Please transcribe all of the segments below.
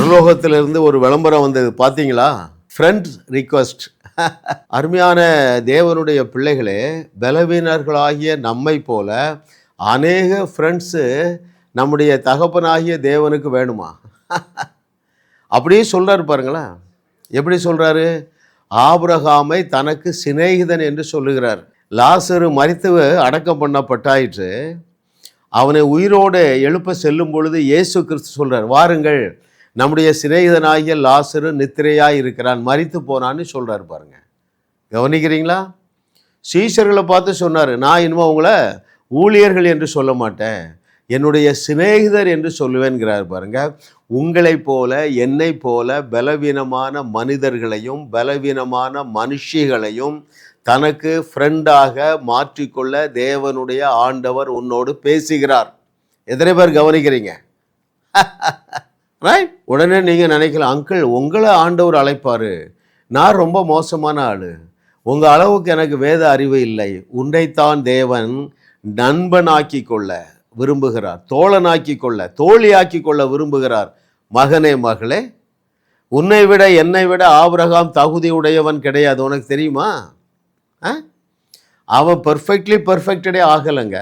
பரலோகத்திலிருந்து ஒரு விளம்பரம் வந்தது பார்த்தீங்களா? Friend request. அருமையான தேவனுடைய பிள்ளைகளே, பலவீனர்களாகிய நம்மை போல அநேக ஃப்ரெண்ட்ஸு நம்முடைய தகப்பனாகிய தேவனுக்கு வேணுமா? அப்படியே சொல்கிறாரு பாருங்களேன். எப்படி சொல்கிறாரு? ஆபிரகாமை தனக்கு சிநேகிதன் என்று சொல்லுகிறார். லாசரு மரித்து அடக்கம் பண்ணப்பட்டாயிற்று. அவனை உயிரோடு எழுப்ப செல்லும் பொழுது இயேசு கிறிஸ்து சொல்கிறார், வாருங்கள், நம்முடைய சிநேகிதனாகிய லாசரு நித்திரையாக இருக்கிறான், மரித்து போனான்னு சொல்கிறார் பாருங்க. கவனிக்கிறீங்களா? சீஷர்களை பார்த்து சொன்னார், நான் இனிமேல் உங்களை ஊழியர்கள் என்று சொல்ல மாட்டேன், என்னுடைய சிநேகிதர் என்று சொல்லுவேன்கிறார் பாருங்க. உங்களைப் போல என்னை போல பலவீனமான மனிதர்களையும் பலவீனமான மனுஷிகளையும் தனக்கு ஃப்ரெண்டாக மாற்றிக்கொள்ள தேவனுடைய ஆண்டவர் உன்னோடு பேசுகிறார். எத்தனை பேர் கவனிக்கிறீங்க? ரைட்? உடனே நீங்கள் நினைக்கலாம், அங்கிள் உங்களை ஆண்டவர் அழைப்பார், நான் ரொம்ப மோசமான ஆள், உங்கள் அளவுக்கு எனக்கு வேத அறிவு இல்லை. உன்னைத்தான் தேவன் நண்பனாக்கி கொள்ள விரும்புகிறார், தோழனாக்கி கொள்ள, தோழியாக்கி கொள்ள விரும்புகிறார். மகனே மகளே, உன்னை விட என்னை விட ஆபிரகாம் தகுதி உடையவன் கிடையாது, உனக்கு தெரியுமா? அவன் பர்ஃபெக்டடே ஆகலைங்க.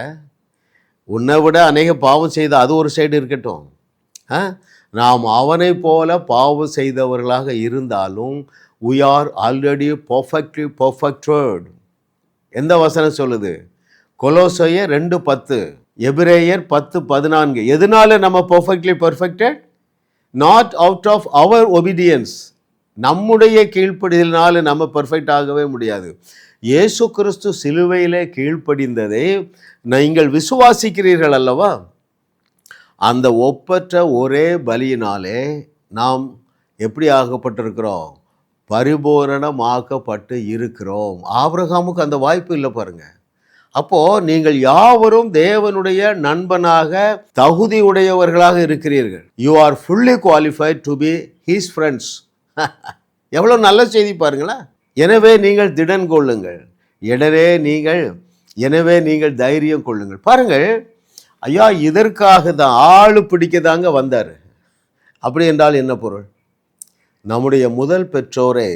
உன்னை விட அநேக பாவம் செய்த அது ஒரு சைடு இருக்கட்டும். நாம் அவனை போல பாவம் செய்தவர்களாக இருந்தாலும் we are already perfectly perfected. எந்த வசனம் சொல்லுது? கொலோசையர் 2:10, எபிரேயர் 10:14. எதனால நம்ம perfectly perfected? Not out of our obedience. நம்முடைய கீழ்ப்படிதலினால நம்ம பர்ஃபெக்ட் ஆகவே முடியாது. இயேசு கிறிஸ்து சிலுவையிலே கீழ்ப்படிந்ததை நீங்கள் விசுவாசிக்கிறீர்கள் அல்லவா? அந்த ஒப்பற்ற ஒரே பலியினாலே நாம் எப்படி ஆகப்பட்டிருக்கிறோம்? பரிபூரணமாக்கப்பட்டு இருக்கிறோம். ஆபிரகாமுக்கு அந்த வாய்ப்பு இல்லை பாருங்க. அப்போது நீங்கள் யாவரும் தேவனுடைய நண்பனாக தகுதி உடையவர்களாக இருக்கிறீர்கள். You are fully qualified to be his friends. எவ்வளோ நல்ல செய்தி பாருங்களேன். எனவே நீங்கள் திடன் கொள்ளுங்கள், எனவே நீங்கள் தைரியம் கொள்ளுங்கள். பாருங்கள், ஐயா இதற்காக தான் ஆளு பிடிக்க தாங்க வந்தார். அப்படி என்றால் என்ன பொருள்? நம்முடைய முதல் பெற்றோரே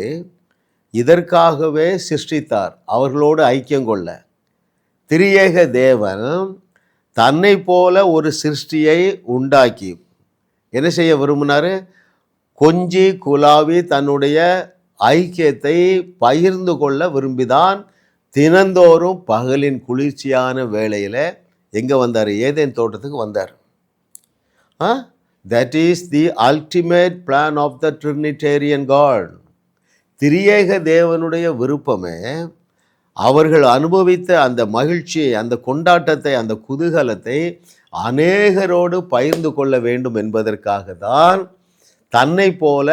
இதற்காகவே சிருஷ்டித்தார், அவர்களோடு ஐக்கியம் கொள்ள. திரியேக தேவன் தன்னை போல ஒரு சிருஷ்டியை உண்டாக்கி என்ன செய்ய விரும்பினார்? கொஞ்சி குலாவி தன்னுடைய ஐக்கியத்தை பகிர்ந்து கொள்ள விரும்பிதான் தினந்தோறும் பகலின் குளிர்ச்சியான வேளையில் எங்கே வந்தார்? ஏதேன் தோட்டத்துக்கு வந்தார். That is the ultimate plan of the Trinitarian God. திரியேக தேவனுடைய விருப்பமே அவர்கள் அனுபவித்த அந்த மகிழ்ச்சியை, அந்த கொண்டாட்டத்தை, அந்த குதூகலத்தை அநேகரோடு பகிர்ந்து கொள்ள வேண்டும் என்பதற்காக தான் தன்னை போல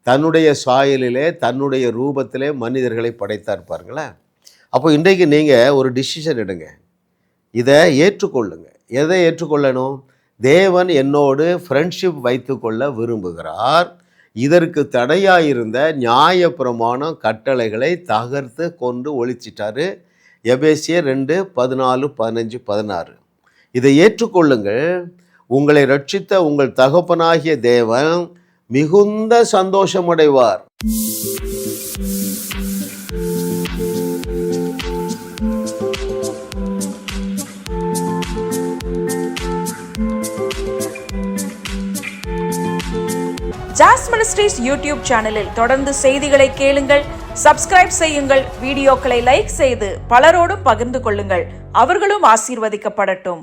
தன்னுடைய சாயலிலே தன்னுடைய ரூபத்திலே மனிதர்களை படைத்தார் பாருங்களேன். அப்போ இன்றைக்கு நீங்கள் ஒரு டிசிஷன் எடுங்க, இதை ஏற்றுக்கொள்ளுங்க. எதை ஏற்றுக்கொள்ளணும்? தேவன் என்னோடு ஃப்ரெண்ட்ஷிப் வைத்து கொள்ள விரும்புகிறார். இதற்கு தடையாயிருந்த நியாய பிரமாணம் கட்டளைகளை தகர்த்து கொண்டு ஒழிச்சிட்டாரு. எபேசியர் 2:14-15-16. இதை ஏற்றுக்கொள்ளுங்கள். உங்களை ரட்சித்த உங்கள் தகப்பனாகிய தேவன் மிகுந்த சந்தோஷமடைவார். ஜாஸ் மினிஸ்ட்ரீஸ் யூடியூப் சேனலில் தொடர்ந்து செய்திகளை கேளுங்கள், சப்ஸ்கிரைப் செய்யுங்கள், வீடியோக்களை லைக் செய்து பலரோடும் பகிர்ந்து கொள்ளுங்கள். அவர்களும் ஆசீர்வதிக்கப்படட்டும்.